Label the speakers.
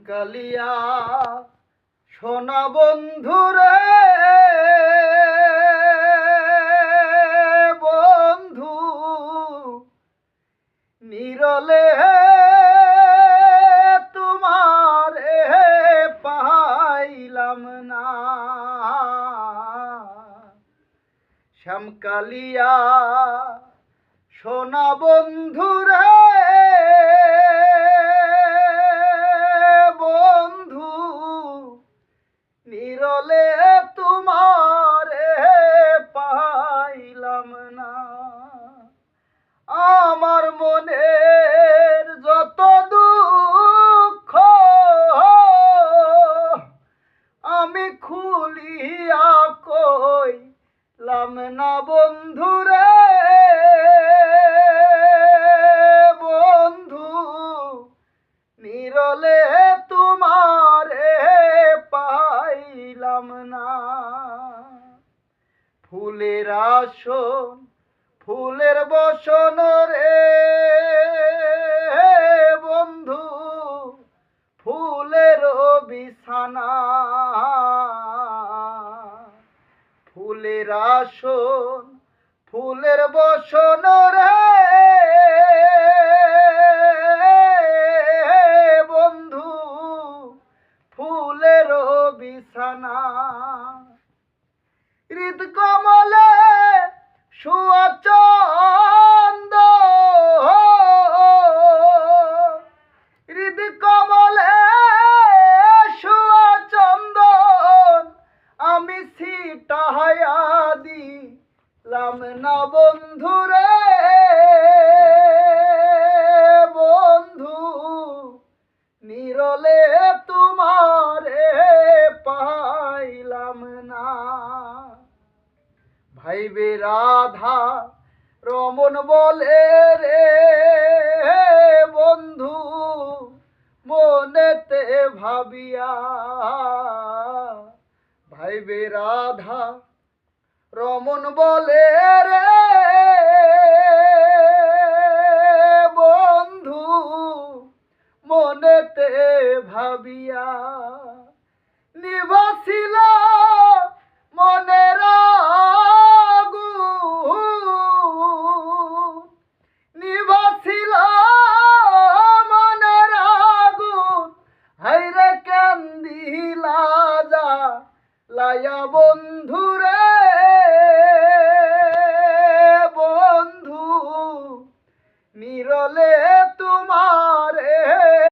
Speaker 1: শ্যামকালিয়া সোনা বন্ধুরে বন্ধু নিরলে তোমারে পাইলাম না। শ্যামকালিয়া সোনা বন্ধুরে বন্ধু নিরলে তোমারে পাইলাম না। আমার মনের যত দুঃখ আমি খুলিয়া কইলাম না বন্ধুরে বন্ধু নিরলে তোমারে পাইলাম না। ফুলের আসন ফুলের বসন রে বন্ধু ফুলের বিছানা। ফুলের আসন ফুলের বসন রে বন্ধু ফুলের বিছানা। হৃদ কমলে শুয়া চন্দন হৃদ কমলে শুয়া চন্দন আমি ছিটাইয়া দিলাম না বন্ধুরে বন্ধু নিরলে তোমারে পাইলাম না। ভাইবে রাধা রমন বলে রে বন্ধু মনেতে ভাবিয়া। ভাইবে রাধা রমন বলে রে বন্ধু মনেতে ভাবিয়া। নিবাসিল মনের আগুন নিবাসিল মনের আগুন হাইরে কান্দিলা যা লায়া বন্ধু